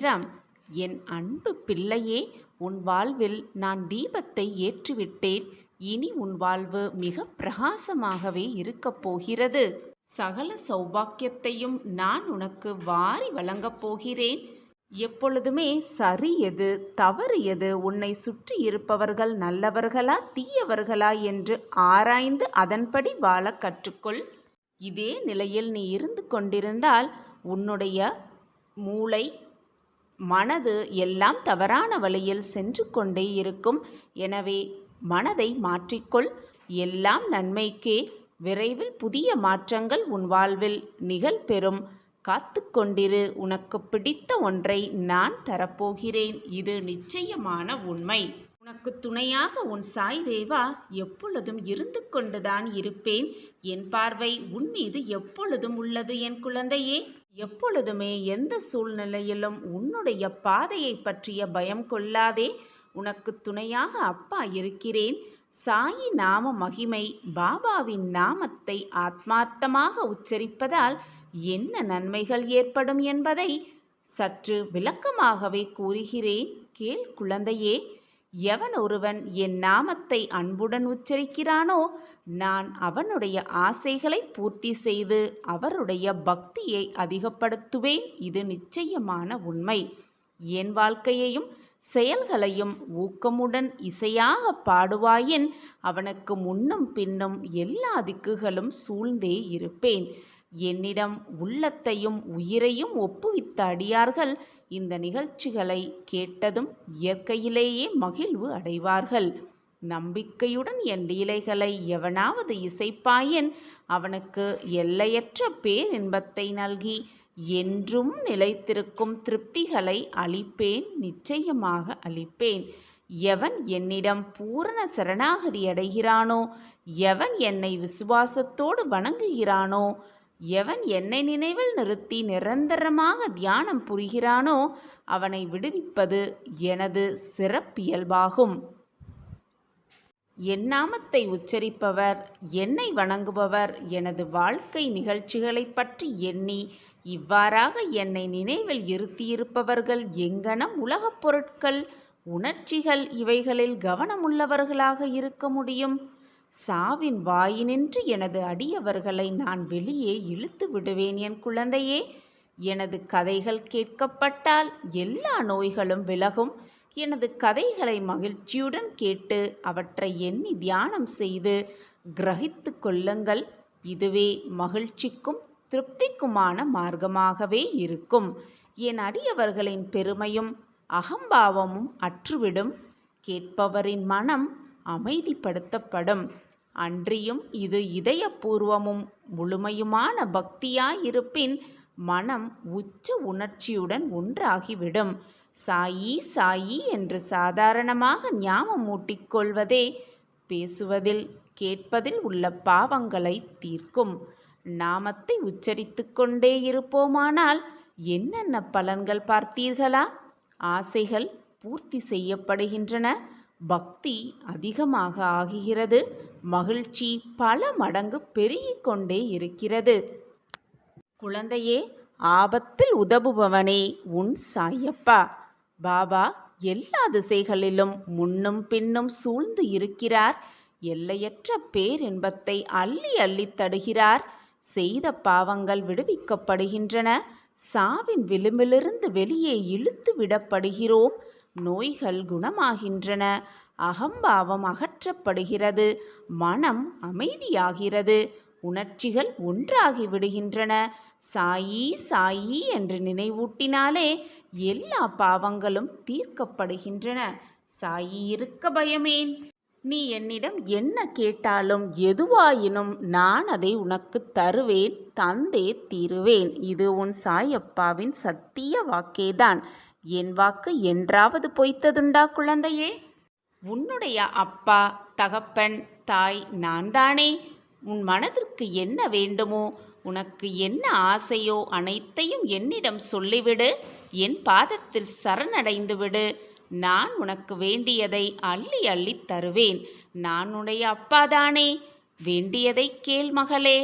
சாயிராம். என் அன்பு பிள்ளையே, உன் வாழ்வில் நான் தீபத்தை ஏற்றிவிட்டேன். இனி உன் வாழ்வு மிக பிரகாசமாகவே இருக்கப் போகிறது. சகல சௌபாக்கியத்தையும் நான் உனக்கு வாரி வழங்கப் போகிறேன். எப்பொழுதுமே சரி எது தவறு எது, உன்னை சுற்றி இருப்பவர்கள் நல்லவர்களா தீயவர்களா என்று ஆராய்ந்து அதன்படி வாழ கற்றுக்கொள். இதே நிலையில் நீ இருந்து கொண்டிருந்தால் உன்னுடைய மூளை மனது எல்லாம் தவறான வழியில் சென்று கொண்டே இருக்கும். எனவே மனதை மாற்றிக்கொள். எல்லாம் நன்மைக்கே. விரைவில் புதிய மாற்றங்கள் உன் வாழ்வில் நிகழ்பெறும். காத்து கொண்டிரு. உனக்கு பிடித்த ஒன்றை நான் தரப்போகிறேன். இது நிச்சயமான உண்மை. உனக்கு துணையாக உன் சாய் தேவா எப்பொழுதும் இருந்து கொண்டுதான் இருப்பேன். என் பார்வை உன் மீது எப்பொழுதும் உள்ளது என் குழந்தையே. எப்பொழுதுமே எந்த சூழ்நிலையிலும் உன்னுடைய பாதையை பற்றிய பயம் கொள்ளாதே. உனக்கு துணையாக அப்பா இருக்கிறேன். சாயி நாம மகிமை, பாபாவின் நாமத்தை ஆத்மார்த்தமாக உச்சரிப்பதால் என்ன நன்மைகள் ஏற்படும் என்பதை சற்று விளக்கமாகவே கூறுகிறேன். கேள் குழந்தையே. எவன் ஒருவன் என் நாமத்தை அன்புடன் உச்சரிக்கிறானோ நான் அவனுடைய ஆசைகளை பூர்த்தி செய்து அவருடைய பக்தியை அதிகப்படுத்துவேன். இது நிச்சயமான உண்மை. என் வாழ்க்கையையும் செயல்களையும் ஊக்கமுடன் இசையாக பாடுவாயின் அவனுக்கு முன்னும் பின்னும் எல்லா திக்குகளும் சூழ்ந்தே இருப்பேன். என்னிடம் உள்ளத்தையும் உயிரையும் ஒப்புவித்த அடியார்கள் இந்த நிகழ்ச்சிகளை கேட்டதும் இயற்கையிலேயே மகிழ்வு அடைவார்கள். நம்பிக்கையுடன் என் லீலைகளை எவனாவது இசைப்பாயின் அவனுக்கு எல்லையற்ற பேரின்பத்தை நல்கி என்றும் நிலைத்திருக்கும் திருப்திகளை அளிப்பேன். நிச்சயமாக அளிப்பேன். எவன் என்னிடம் பூரண சரணாகதி அடைகிறானோ, எவன் என்னை விசுவாசத்தோடு வணங்குகிறானோ, எவன் என்னை நினைவில் நிறுத்தி நிரந்தரமாக தியானம் புரிகிறானோ அவனை விடுவிப்பது எனது சிறப்பியல்பாகும். என் நாமத்தை உச்சரிப்பவர், என்னை வணங்குபவர் எனது வாழ்க்கை நிகழ்ச்சிகளை பற்றி எண்ணி இவ்வாறாக என்னை நினைவில் இருத்தியிருப்பவர்கள் எங்கனம் உலகப் பொருட்கள், உணர்ச்சிகள் இவைகளில் கவனமுள்ளவர்களாக இருக்க முடியும்? சாவின் வாயினின்று எனது அடியவர்களை நான் வெளியே இழுத்து விடுவேன் என் குழந்தையே. எனது கதைகள் கேட்கப்பட்டால் எல்லா நோய்களும் விலகும். எனது கதைகளை மகிழ்ச்சியுடன் கேட்டு அவற்றை எண்ணி தியானம் செய்து கிரகித்து கொள்ளுங்கள். இதுவே மகிழ்ச்சிக்கும் திருப்திக்குமான மார்க்கமாகவே இருக்கும். என் அடியவர்களின் பெருமையும் அகம்பாவமும் அற்றுவிடும். கேட்பவரின் மனம் அமைதிப்படுத்தப்படும். அன்றியும் இது இதயபூர்வமும் முழுமையுமான பக்தியாயிருப்பின் மனம் உச்ச உணர்ச்சியுடன் ஒன்றாகிவிடும். சாயி சாயி என்று சாதாரணமாக ஞாபகம் மூட்டிக்கொள்வதே பேசுவதில் கேட்பதில் உள்ள பாவங்களை தீர்க்கும். நாமத்தை உச்சரித்து கொண்டே இருப்போமானால் என்னென்ன பலன்கள் பார்த்தீர்களா? ஆசைகள் பூர்த்தி செய்யப்படுகின்றன. பக்தி அதிகமாக ஆகிறது. மகிழ்ச்சி பல மடங்கு பெருகிக் கொண்டே இருக்கிறது. குழந்தையே, ஆபத்தில் உதவுபவனே உன் சாயப்பா. பாபா எல்லா திசைகளிலும் முன்னும் பின்னும் சூழ்ந்து இருக்கிறார். எல்லையற்ற பேரின்பத்தை அள்ளி அள்ளி தருகிறார். செய்த பாவங்கள் விடுவிக்கப்படுகின்றன. சாவின் விளிம்பிலிருந்து வெளியே இழுத்து விடப்படுகிறோம். நோய்கள் குணமாகின்றன. அகம்பாவம் அகற்றப்படுகிறது. மனம் அமைதியாகிறது. உணர்ச்சிகள் ஒன்றாகி விடுகின்றன. சாயி சாயி என்று நினைவூட்டினாலே எல்லா பாவங்களும் தீர்க்கப்படுகின்றன. சாயி இருக்க பயமேன்? நீ என்னிடம் என்ன கேட்டாலும் எதுவாயினும் நான் அதை உனக்கு தருவேன், தந்தே தீருவேன். இது உன் சாயப்பாவின் சத்திய வாக்கேதான். என் வாக்கு என்றாவது பொய்த்ததுண்டா குழந்தையே? உன்னுடைய அப்பா, தகப்பன், தாய் நான் தானே. உன் மனதிற்கு என்ன வேண்டுமோ, உனக்கு என்ன ஆசையோ அனைத்தையும் என்னிடம் சொல்லிவிடு. என் பாதத்தில் சரணடைந்து விடு. நான் உனக்கு வேண்டியதை அள்ளி அள்ளி தருவேன். நான் உன்னுடைய அப்பாதானே. வேண்டியதை கேள் மகளே.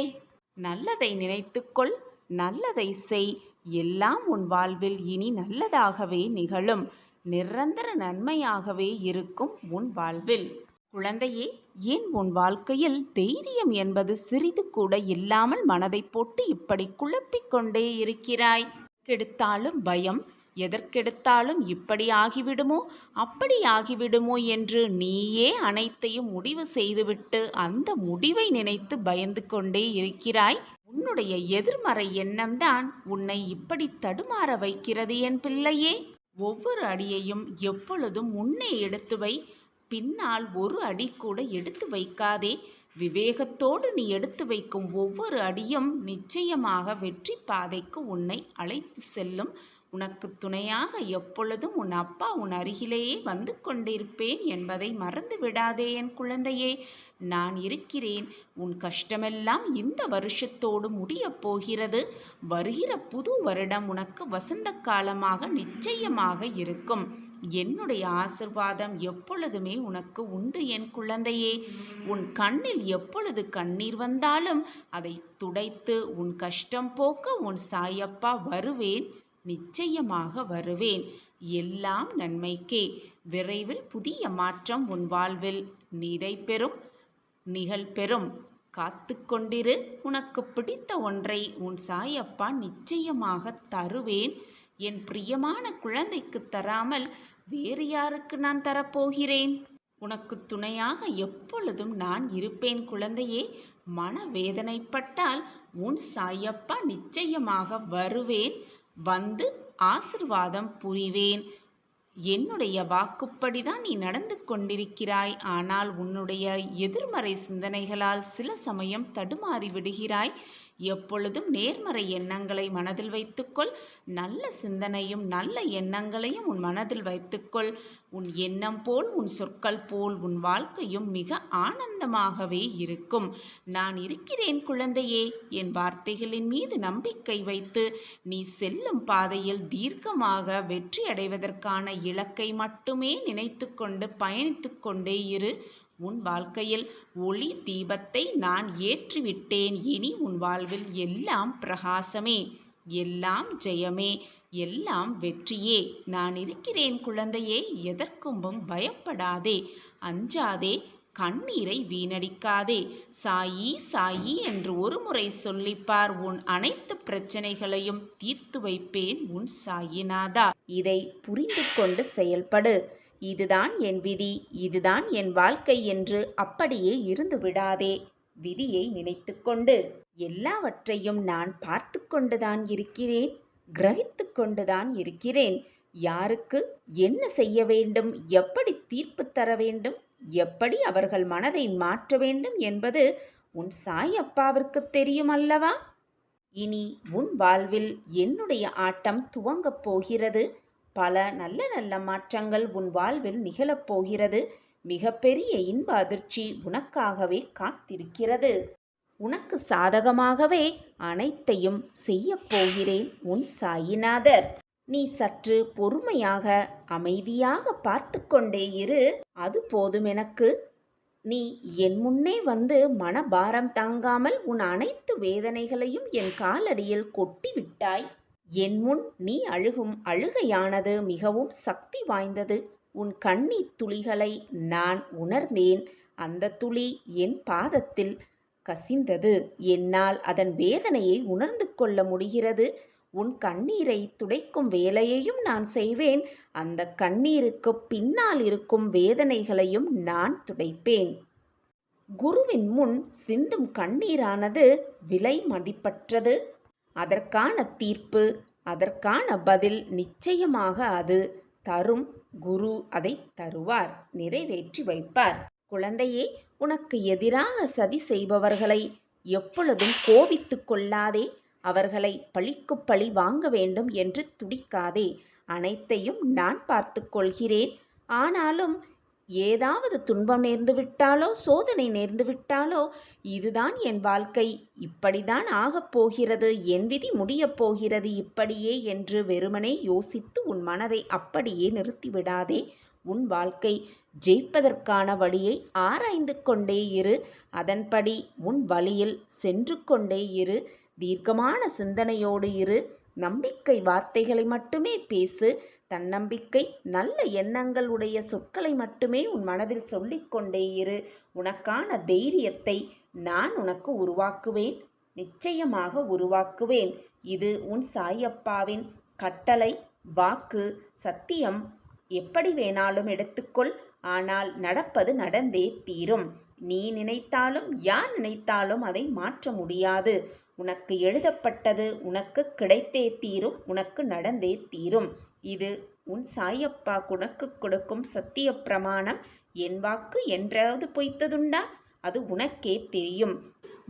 நல்லதை நினைத்துக்கொள், நல்லதை செய். எல்லாம் உன் வாழ்வில் இனி நல்லதாகவே நிகழும். நிரந்தர நன்மையாகவே இருக்கும் உன் வாழ்வில். குழந்தையே, ஏன் உன் வாழ்க்கையில் தைரியம் என்பது சிறிது கூட இல்லாமல் மனதை போட்டு இப்படி குழப்பிக் கொண்டே இருக்கிறாய்? எதற்கெடுத்தாலும் பயம், எதற்கெடுத்தாலும் இப்படி ஆகிவிடுமோ அப்படி ஆகிவிடுமோ என்று நீயே அனைத்தையும் முடிவு செய்துவிட்டு அந்த முடிவை நினைத்து பயந்து கொண்டே இருக்கிறாய். உன்னுடைய எதிர்மறை எண்ணம்தான் உன்னை இப்படி தடுமாற வைக்கிறது என் பிள்ளையே. ஒவ்வொரு அடியையும் எப்பொழுதும் முன்னே எடுத்து வை, பின்னால் ஒரு அடி கூட எடுத்து வைக்காதே. விவேகத்தோடு நீ எடுத்து வைக்கும் ஒவ்வொரு அடியும் நிச்சயமாக வெற்றி பாதைக்கு உன்னை அழைத்து செல்லும். உனக்கு துணையாக எப்பொழுதும் உன் அப்பா உன் அருகிலேயே வந்து கொண்டிருப்பேன் என்பதை மறந்து விடாதே என் குழந்தையே. நான் இருக்கிறேன். உன் கஷ்டமெல்லாம் இந்த வருஷத்தோடு முடியப் போகிறது. வருகிற புது வருடம் உனக்கு வசந்த காலமாக நிச்சயமாக இருக்கும். என்னுடைய ஆசிர்வாதம் எப்பொழுதுமே உனக்கு உண்டு என் குழந்தையே. உன் கண்ணில் எப்பொழுது கண்ணீர் வந்தாலும் அதை துடைத்து உன் கஷ்டம் போக்க உன் சாயப்பா வருவேன். நிச்சயமாக வருவேன். எல்லாம் நன்மைக்கே. விரைவில் புதிய மாற்றம் உன் வாழ்வில் நிகழ்பெறும். காத்து கொண்டிரு. உனக்கு பிடித்த ஒன்றை உன் சாயப்பா நிச்சயமாக தருவேன். என் பிரியமான குழந்தைக்கு தராமல் வேறு யாருக்கு நான் தரப்போகிறேன்? உனக்கு துணையாக எப்பொழுதும் நான் இருப்பேன் குழந்தையே. மனவேதனைப்பட்டால் உன் சாயப்பா நிச்சயமாக வருவேன். வந்து ஆசிர்வாதம் புரிவேன். என்னுடைய வாக்குப்படிதான் நீ நடந்து கொண்டிருக்கிறாய். ஆனால் உன்னுடைய எதிர்மறை சிந்தனைகளால் சில சமயம் தடுமாறி விடுகிறாய். எப்பொழுதும் நேர்மறை எண்ணங்களை மனதில் வைத்துக்கொள். நல்ல சிந்தனையும் நல்ல எண்ணங்களையும் உன் மனதில் வைத்துக்கொள். உன் எண்ணம் போல் உன் சொற்கள் போல் உன் வாழ்க்கையும் மிக ஆனந்தமாகவே இருக்கும். நான் இருக்கிறேன் குழந்தையே. என் வார்த்தைகளின் மீது நம்பிக்கை வைத்து நீ செல்லும் பாதையில் தீர்க்கமாக வெற்றி அடைவதற்கான இலக்கை மட்டுமே நினைத்து கொண்டு பயணித்து கொண்டே இரு. உன் வாழ்க்கையில் ஒளி தீபத்தை நான் ஏற்றிவிட்டேன். இனி உன் வாழ்வில் எல்லாம் பிரகாசமே, எல்லாம் ஜெயமே, எல்லாம் வெற்றியே. நான் இருக்கிறேன் குழந்தையே. எதற்கும் பயப்படாதே, அஞ்சாதே, கண்ணீரை வீணடிக்காதே. சாயி சாயி என்று ஒரு முறை சொல்லிப்பார். உன் அனைத்து பிரச்சனைகளையும் தீர்த்து வைப்பேன் உன் சாயிநாதா. இதை புரிந்து கொண்டு செயல்படு. இதுதான் என் விதி, இதுதான் என் வாழ்க்கை என்று அப்படியே இருந்து விடாதே. விதியை நினைத்து கொண்டு எல்லாவற்றையும் நான் பார்த்து கொண்டுதான் இருக்கிறேன், கிரகித்து கொண்டுதான் இருக்கிறேன். யாருக்கு என்ன செய்ய வேண்டும், எப்படி தீர்ப்பு தர வேண்டும், எப்படி அவர்கள் மனதை மாற்ற வேண்டும் என்பது உன் சாயப்பாவிற்கு தெரியும் அல்லவா? இனி உன் வாழ்வில் என்னுடைய ஆட்டம் துவங்கப் போகிறது. பல நல்ல நல்ல மாற்றங்கள் உன் வாழ்வில் நிகழப்போகிறது. மிகப்பெரிய இன்ப அதிர்ச்சி உனக்காகவே காத்திருக்கிறது. உனக்கு சாதகமாகவே அனைத்தையும் செய்ய போகிறேன் உன் சாயிநாதர். நீ சற்று பொறுமையாக அமைதியாக பார்த்து கொண்டே இரு. அது போதும் எனக்கு. நீ என் முன்னே வந்து மனபாரம் தாங்காமல் உன் அனைத்து வேதனைகளையும் என் காலடியில் கொட்டி விட்டாய். என் முன் நீ அழுகும் அழுகையானது மிகவும் சக்தி வாய்ந்தது. உன் கண்ணீர் துளிகளை நான் உணர்ந்தேன். அந்த துளி என் பாதத்தில் கசிந்தது. என்னால் அதன் வேதனையை உணர்ந்து கொள்ள முடிகிறது. உன் கண்ணீரை துடைக்கும் வேலையையும் நான் செய்வேன். அந்த கண்ணீருக்கு பின்னால் இருக்கும் வேதனைகளையும் நான் துடைப்பேன். குருவின் முன் சிந்தும் கண்ணீரானது விலை மதிப்பற்றது. அதற்கான தீர்ப்பு, அதற்கான பதில் நிச்சயமாக அது தரும். குரு அதை தருவார், நிறைவேற்றி வைப்பார். குழந்தையே, உனக்கு எதிராக சதி செய்பவர்களை எப்பொழுதும் கோபித்து கொள்ளாதே. அவர்களை பழிக்கு பழி வாங்க வேண்டும் என்று துடிக்காதே. அனைத்தையும் நான் பார்த்து கொள்கிறேன். ஆனாலும் ஏதாவது துன்பம் நேர்ந்து விட்டாலோ, சோதனை நேர்ந்து விட்டாலோ, இதுதான் என் வாழ்க்கை, இப்படிதான் ஆகப் போகிறது, என் விதி முடியப் போகிறது இப்படியே என்று வெறுமனே யோசித்து உன் மனதை அப்படியே நிறுத்திவிடாதே. உன் வாழ்க்கை ஜெயிப்பதற்கான வழியை ஆராய்ந்து கொண்டே இரு. அதன்படி உன் வழியில் சென்று கொண்டே இரு. தீர்க்கமான சிந்தனையோடு இரு. நம்பிக்கை வார்த்தைகளை மட்டுமே பேசு. தன்னம்பிக்கை நல்ல எண்ணங்கள் உடைய சொற்களை மட்டுமே உன் மனதில் சொல்லிக்கொண்டே இரு. உனக்கான தைரியத்தை நான் உனக்கு உருவாக்குவேன், நிச்சயமாக உருவாக்குவேன். இது உன் சாயப்பாவின் கட்டளை, வாக்கு, சத்தியம். எப்படி வேணாலும் எடுத்துக்கொள், ஆனால் நடப்பது நடந்தே தீரும். நீ நினைத்தாலும் யார் நினைத்தாலும் அதை மாற்ற முடியாது. உனக்கு எழுதப்பட்டது உனக்கு கிடைத்தே தீரும், உனக்கு நடந்தே தீரும். இது உன் சாயப்பா உனக்கு கொடுக்கும் சத்திய பிரமாணம். என் வாக்கு என்றாவது பொய்த்ததுண்டா? அது உனக்கே தெரியும்.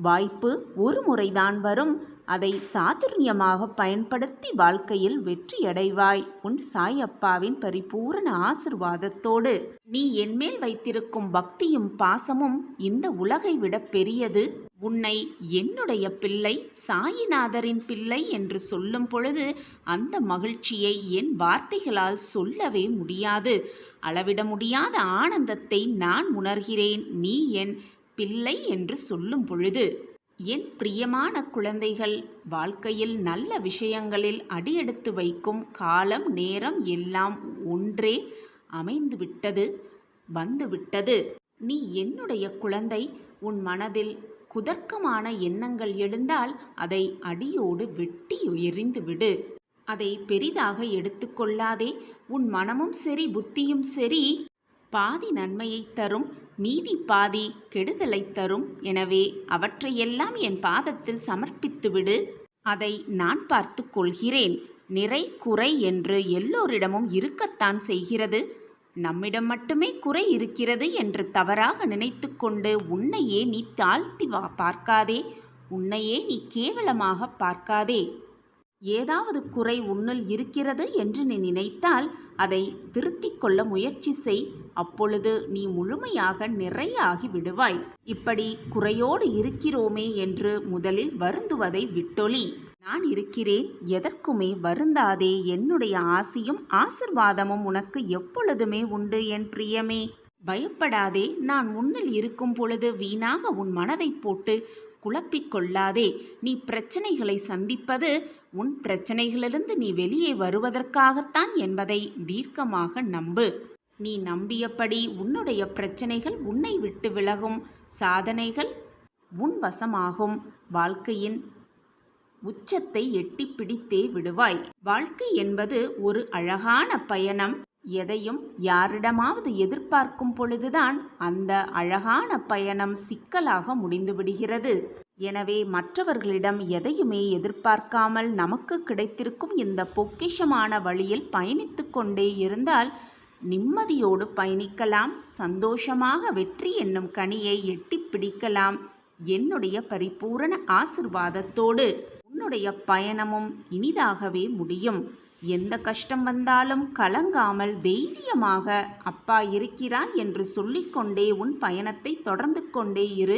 வாய்ப்பு ஒரு முறைதான் வரும். அதை சாதுர்யமாக பயன்படுத்தி வாழ்க்கையில் வெற்றியடைவாய். உன் சாயப்பாவின் பரிபூரண ஆசிர்வாதத்தோடு. நீ என்மேல் வைத்திருக்கும் பக்தியும் பாசமும் இந்த உலகை விட பெரியது. உன்னை என்னுடைய பிள்ளை, சாயிநாதரின் பிள்ளை என்று சொல்லும் பொழுது அந்த மகிழ்ச்சியை என் வார்த்தைகளால் சொல்லவே முடியாது. அளவிட முடியாத ஆனந்தத்தை நான் உணர்கிறேன் நீ என் பிள்ளை என்று சொல்லும் பொழுது. என் பிரியமான குழந்தைகள், வாழ்க்கையில் நல்ல விஷயங்களில் அடியெடுத்து வைக்கும் காலம் நேரம் எல்லாம் ஒன்றே அமைந்துவிட்டது, வந்துவிட்டது. நீ என்னுடைய குழந்தை. உன் மனதில் குதர்க்கமான எண்ணங்கள் எழுந்தால் அதை அடியோடு வெட்டி எறிந்துவிடு. அதை பெரிதாக எடுத்துக்கொள்ளாதே. உன் மனமும் சரி புத்தியும் சரி பாதி நன்மையை தரும், மீதி பாதி கெடுதலை தரும். எனவே அவற்றையெல்லாம் என் பாதத்தில் சமர்ப்பித்துவிடு. அதை நான் பார்த்து கொள்கிறேன். நிறை குறை என்று எல்லோரிடமும் இருக்கத்தான் செய்கிறது. நம்மிடம் மட்டுமே குறை இருக்கிறது என்று தவறாக நினைத்து கொண்டு உன்னையே நீ தாழ்த்தி பார்க்காதே, உன்னையே நீ கேவலமாக பார்க்காதே. ஏதாவது குறை உன்னில் இருக்கிறது என்று நீ நினைத்தால் அதை திருத்திக் கொள்ள முயற்சி செய். அப்பொழுது நீ முழுமையாக நிறையாகி விடுவாய். இப்படி குறையோடு இருக்கிறோமே என்று முதலில் வருந்துவதை விட்டொழி. நான் இருக்கிறேன், எதற்குமே வருந்தாதே. என்னுடைய ஆசியும் ஆசிர்வாதமும் உனக்கு எப்பொழுதுமே உண்டு என் பிரியமே. பயப்படாதே. நான் உன்னில் இருக்கும் பொழுது வீணாக உன் மனதை போட்டு குழப்பிக் கொள்ளாதே. நீ பிரச்சனைகளை சந்திப்பது உன் பிரச்சனைகளிலிருந்து நீ வெளியே வருவதற்காகத்தான் என்பதை தீர்க்கமாக நம்பு. நீ நம்பியபடி உன்னுடைய பிரச்சனைகள் உன்னை விட்டு விலகும், சாதனைகள் உன் வசமாகும். வாழ்க்கையின் உச்சத்தை எட்டி பிடித்தே விடுவாய். வாழ்க்கை என்பது ஒரு அழகான பயணம். எதையும் யாரிடமாவது எதிர்பார்க்கும் பொழுதுதான் அந்த அழகான பயணம் சிக்கலாக முடிந்து விடுகிறது. எனவே மற்றவர்களிடம் எதையுமே எதிர்பார்க்காமல் நமக்கு கிடைத்திருக்கும் இந்த பொக்கிஷமான வழியில் பயணித்து கொண்டே இருந்தால் நிம்மதியோடு பயணிக்கலாம். சந்தோஷமாக வெற்றி என்னும் கனியை எட்டி பிடிக்கலாம். என்னுடைய பரிபூரண ஆசிர்வாதத்தோடு உன்னுடைய பயணமும் இனிதாகவே முடியும். எந்த கஷ்டம் வந்தாலும் கலங்காமல் தைரியமாக அப்பா இருக்கிறான் என்று சொல்லிக்கொண்டே உன் பயணத்தை தொடர்ந்து கொண்டே இரு.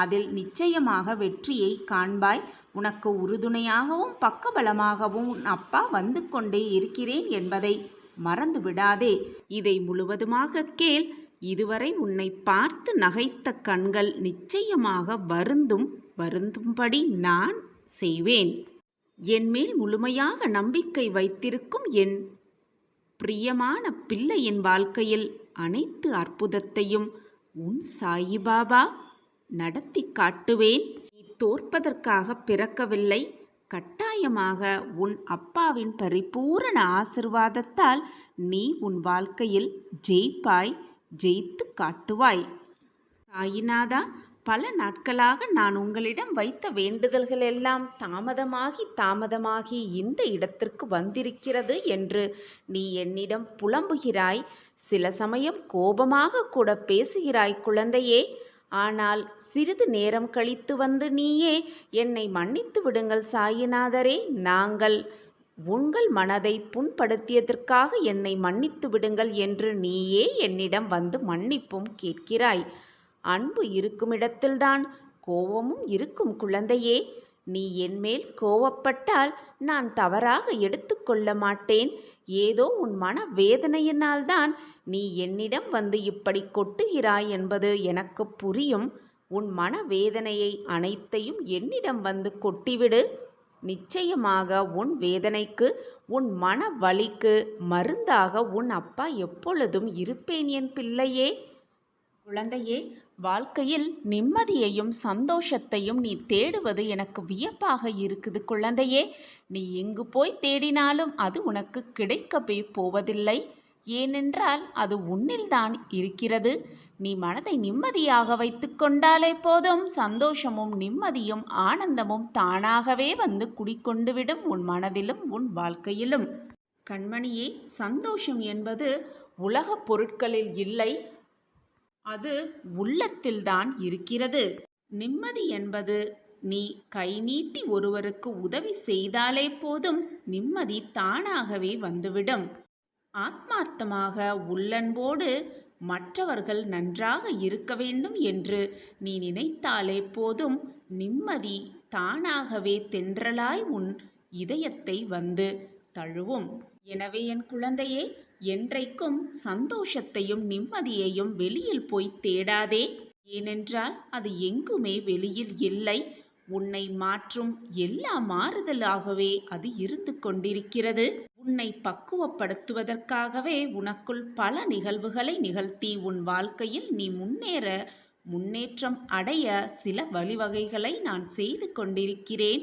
அதில் நிச்சயமாக வெற்றியை காண்பாய். உனக்கு உறுதுணையாகவும் பக்கபலமாகவும் உன் அப்பா வந்து கொண்டே இருக்கிறேன் என்பதை மறந்து விடாதே. இதை முழுவதுமாக கேள். இதுவரை உன்னை பார்த்து நகைத்த கண்கள் நிச்சயமாக வருந்தும்படி நான் செய்வேன். என்மேல் முழுமையாக நம்பிக்கை வைத்திருக்கும் என் பிரியமான பிள்ளையின் வாழ்க்கையில் அனைத்து அற்புதத்தையும் உன் சாயிபாபா நடத்தி காட்டுவேன். நீ தோற்பதற்காக பிறக்கவில்லை. கட்டாயமாக உன் அப்பாவின் பரிபூரண ஆசிர்வாதத்தால் நீ உன் வாழ்க்கையில் ஜெயிப்பாய், ஜெயித்து காட்டுவாய். சாயிநாதா, பல நாட்களாக நான் உங்களிடம் வைத்த வேண்டுதல்கள் எல்லாம் தாமதமாகி இந்த இடத்திற்கு வந்திருக்கிறது என்று நீ என்னிடம் புலம்புகிறாய். சில சமயம் கோபமாக கூட பேசுகிறாய் குழந்தையே. ஆனால் சிறிது நேரம் கழித்து வந்து நீயே என்னை மன்னித்து விடுங்கள் சாயிநாதரே, நாங்கள் உங்கள் மனதை புண்படுத்தியதற்காக என்னை மன்னித்து விடுங்கள் என்று நீயே என்னிடம் வந்து மன்னிப்பும் கேட்கிறாய். அன்பு இருக்குமிடத்தில்தான் கோபமும் இருக்கும் குழந்தையே. நீ என்மேல் கோபப்பட்டால் நான் தவறாக எடுத்துக்கொள்ள மாட்டேன். ஏதோ உன் மன வேதனையினால்தான் நீ என்னிடம் வந்து இப்படி கொட்டுகிறாய் என்பது எனக்கு புரியும். உன் மன வேதனையை அனைத்தையும் என்னிடம் வந்து கொட்டிவிடு. நிச்சயமாக உன் வேதனைக்கு, உன் மன வலிக்கு மருந்தாக உன் அப்பா எப்பொழுதும் இருப்பேன் என் பிள்ளையே. குழந்தையே, வாழ்க்கையில் நிம்மதியையும் சந்தோஷத்தையும் நீ தேடுவது எனக்கு வியப்பாக இருக்குது குழந்தையே. நீ எங்கு போய் தேடினாலும் அது உனக்கு கிடைக்கவே போவதில்லை. ஏனென்றால் அது உன்னில்தான் இருக்கிறது. நீ மனதை நிம்மதியாக வைத்து கொண்டாலே போதும், சந்தோஷமும் நிம்மதியும் ஆனந்தமும் தானாகவே வந்து குடிக்கொண்டுவிடும் உன் மனதிலும் உன் வாழ்க்கையிலும். கண்மணியே, சந்தோஷம் என்பது உலகப் பொருட்களில் இல்லை, அது உள்ளத்தில்தான் இருக்கிறது. நிம்மதி என்பது நீ கை நீட்டி ஒருவருக்கு உதவி செய்தாலே போதும், நிம்மதி தானாகவே வந்துவிடும். ஆத்மார்த்தமாக உள்ளன்போடு மற்றவர்கள் நன்றாக இருக்க வேண்டும் என்று நீ நினைத்தாலே போதும், நிம்மதி தானாகவே தென்றலாய் உன் இதயத்தை வந்து தழுவும். எனவே என் குழந்தையே, என்றைக்கும் சந்தோஷத்தையும் நிம்மதியையும் வெளியில் போய் தேடாதே. ஏனென்றால் அது எங்குமே வெளியில் இல்லை. உன்னை மாற்றும் எல்லா மாறுதலாகவே அது இருந்து கொண்டிருக்கிறது. உன்னை பக்குவப்படுத்துவதற்காகவே உனக்குள் பல நிகழ்வுகளை நிகழ்த்தி உன் வாழ்க்கையில் நீ முன்னேற்றம் அடைய சில வழிவகைகளை நான் செய்து கொண்டிருக்கிறேன்.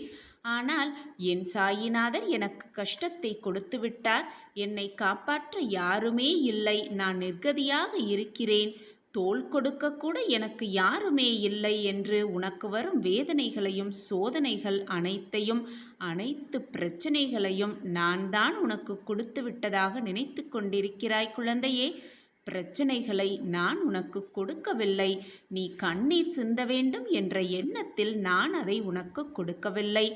ஆனால் என் சாயிநாதர் எனக்கு கஷ்டத்தை கொடுத்து விட்டார். என்னை காப்பாற்ற யாருமே இல்லை. நான் நிர்கதியாக இருக்கிறேன். தோள் கொடுக்க கூட எனக்கு யாருமே இல்லை என்று உனக்கு வரும் வேதனைகளையும் சோதனைகள் அனைத்து பிரச்சனைகளையும் நான் தான் உனக்கு கொடுத்து விட்டதாக நினைத்து கொண்டிருக்கிறாய் குழந்தையே. பிரச்சனைகளை நான் உனக்கு கொடுக்கவில்லை. நீ கண்ணீர் சிந்த வேண்டும் என்ற எண்ணத்தில் நான் அதை உனக்கு கொடுக்கவில்லை.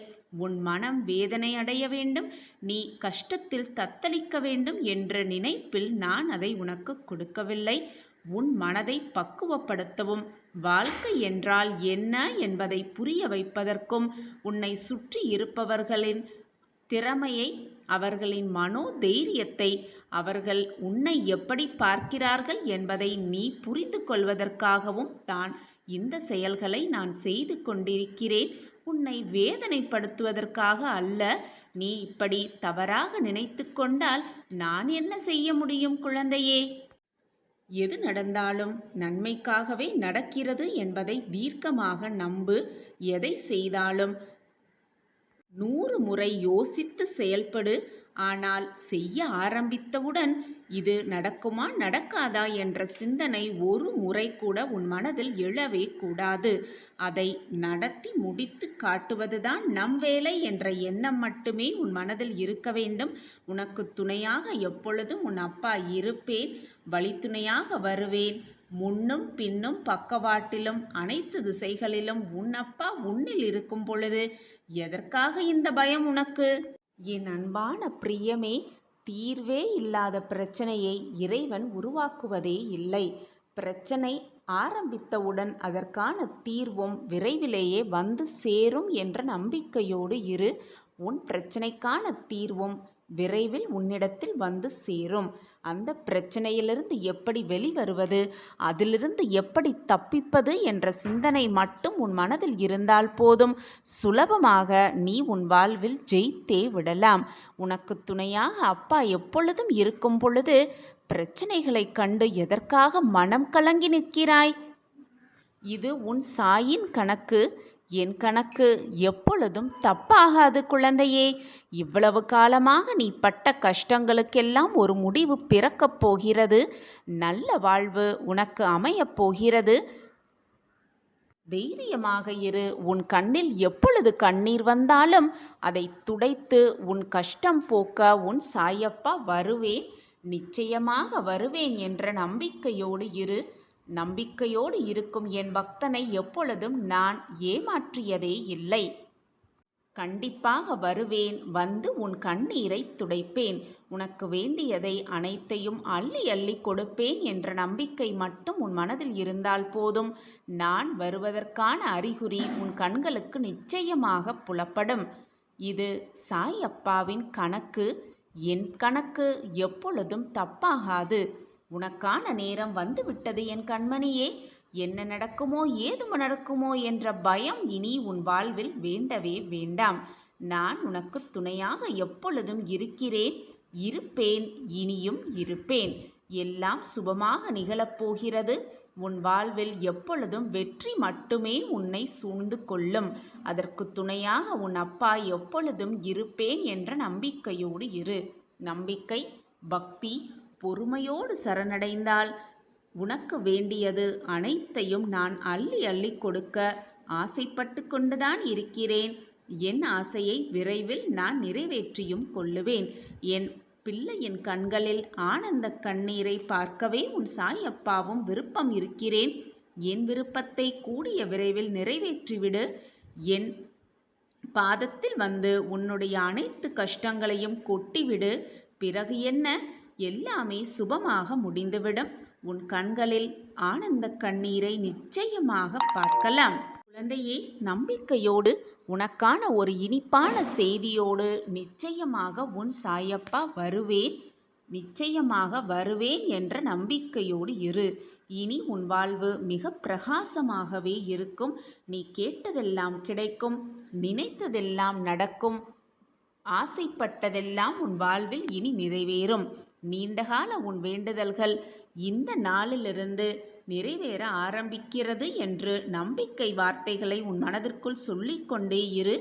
உன் மனம் வேதனை அடைய வேண்டும், நீ கஷ்டத்தில் தத்தளிக்க வேண்டும் என்ற நினைப்பில் நான் அதை உனக்கு கொடுக்கவில்லை. உன் மனதை பக்குவப்படுத்தவும், வாழ்க்கை என்றால் என்ன என்பதை புரிய வைப்பதற்கும், உன்னை சுற்றி இருப்பவர்களின் திறமையை, அவர்களின் மனோதைரியத்தை, அவர்கள் உன்னை எப்படி பார்க்கிறார்கள் என்பதை நீ புரிந்து கொள்வதற்காகவும் தான் இந்த செயல்களை நான் செய்து கொண்டிருக்கிறேன். உன்னை வேதனைப்படுத்துவதற்காக அல்ல. நீ இப்படி தவறாக நினைத்து கொண்டால் நான் என்ன செய்ய முடியும் குழந்தையே? எது நடந்தாலும் நன்மைக்காகவே நடக்கிறது என்பதை தீர்க்கமாக நம்பு. எதை செய்தாலும் 100 முறை யோசித்து செயல்படு. ஆனால் செய்ய ஆரம்பித்தவுடன் இது நடக்குமா நடக்காதா என்ற சிந்தனை ஒரு முறை கூட உன் மனதில் எழவே கூடாது. அதை நடத்தி முடித்து காட்டுவதுதான் நம் வேலை என்ற எண்ணம் மட்டுமே உன் மனதில் இருக்க வேண்டும். உனக்கு துணையாக எப்பொழுதும் உன் அப்பா இருப்பேன். வழித்துணையாக வருவேன். முன்னும் பின்னும் பக்கவாட்டிலும் அனைத்து திசைகளிலும் உன் அப்பா உன்னில் இருக்கும் பொழுது எதற்காக இந்த பயம் உனக்கு? என் அன்பான பிரியமே, தீர்வே இல்லாத பிரச்சனையை இறைவன் உருவாக்குவதே இல்லை. பிரச்சனை ஆரம்பித்தவுடன் அதற்கான தீர்வும் விரைவிலேயே வந்து சேரும் என்ற நம்பிக்கையோடு இரு. உன் பிரச்சனைக்கான தீர்வும் விரைவில் உன்னிடத்தில் வந்து சேரும். அந்த பிரச்சனையிலிருந்து எப்படி வெளிவருவது, அதிலிருந்து எப்படி தப்பிப்பது என்ற சிந்தனை மட்டும் உன் மனதில் இருந்தால் போதும், சுலபமாக நீ உன் வாழ்வில் ஜெயித்தே விடலாம். உனக்கு துணையாக அப்பா எப்பொழுதும் இருக்கும் பொழுது பிரச்சனைகளை கண்டு எதற்காக மனம் கலங்கி நிற்கிறாய்? இது உன் சாயின் கணக்கு. என் கணக்கு எப்பொழுதும் தப்பாகாது குழந்தையே. இவ்வளவு காலமாக நீ பட்ட கஷ்டங்களுக்கெல்லாம் ஒரு முடிவு பிறக்கப் போகிறது. நல்ல வாழ்வு உனக்கு அமையப் போகிறது. தைரியமாக இரு. உன் கண்ணில் எப்பொழுது கண்ணீர் வந்தாலும் அதை துடைத்து உன் கஷ்டம் போக்க உன் சாயப்பா வருவேன், நிச்சயமாக வருவேன் என்ற நம்பிக்கையோடு இரு. நம்பிக்கையோடு இருக்கும் என் பக்தனை எப்பொழுதும் நான் ஏமாற்றியதே இல்லை. கண்டிப்பாக வருவேன். வந்து உன் கண்ணீரை துடைப்பேன். உனக்கு வேண்டியதை அனைத்தையும் அள்ளி அள்ளி கொடுப்பேன் என்ற நம்பிக்கை மட்டும் உன் மனதில் இருந்தால் போதும். நான் வருவதற்கான அறிகுறி உன் கண்களுக்கு நிச்சயமாக புலப்படும். இது சாய் அப்பாவின் கணக்கு. என் கணக்கு எப்பொழுதும் தப்பாகாது. உனக்கான நேரம் வந்துவிட்டது என் கண்மணியே. என்ன நடக்குமோ ஏது நடக்குமோ என்ற பயம் இனி உன் வாழ்வில் வேண்டவே வேண்டாம். நான் உனக்கு துணையாக எப்பொழுதும் இருக்கிறேன், இருப்பேன், இனியும் இருப்பேன். எல்லாம் சுபமாக நிகழப்போகிறது. உன் வாழ்வில் எப்பொழுதும் வெற்றி மட்டுமே உன்னை சூழ்ந்து கொள்ளும். அதற்கு துணையாக உன் அப்பா எப்பொழுதும் இருப்பேன் என்ற நம்பிக்கையோடு இரு. நம்பிக்கை, பக்தி, பொறுமையோடு சரணடைந்தால் உனக்கு வேண்டியது அனைத்தையும் நான் அள்ளி அள்ளி கொடுக்க ஆசைப்பட்டு கொண்டுதான் இருக்கிறேன். என் ஆசையை விரைவில் நான் நிறைவேற்றியும் கொள்ளுவேன். என் பிள்ளையின் கண்களில் ஆனந்த கண்ணீரை பார்க்கவே உன் சாயப்பாவும் விருப்பம் இருக்கிறேன். என் விருப்பத்தை கூடிய விரைவில் நிறைவேற்றிவிடு. என் பாதத்தில் வந்து உன்னுடைய அனைத்து கஷ்டங்களையும் கொட்டிவிடு. பிறகு என்ன, எல்லாமே சுபமாக முடிந்துவிடும். உன் கண்களில் ஆனந்த கண்ணீரை நிச்சயமாக பார்க்கலாம். குழந்தையே, நம்பிக்கையோடு உனக்கான ஒரு இனிப்பான செய்தியோடு நிச்சயமாக உன் சாயப்பா வருவேன், நிச்சயமாக வருவேன் என்ற நம்பிக்கையோடு இரு. இனி உன் வாழ்வு மிக பிரகாசமாகவே இருக்கும். நீ கேட்டதெல்லாம் கிடைக்கும், நினைத்ததெல்லாம் நடக்கும், ஆசைப்பட்டதெல்லாம் உன் வாழ்வில் இனி நிறைவேறும். நீண்டகால உன் வேண்டுதல்கள் இந்த நாளிலிருந்து நிறைவேற ஆரம்பிக்கிறது என்று நம்பிக்கை வார்த்தைகளை உன் மனதிற்குள் சொல்லிக்கொண்டே இரு.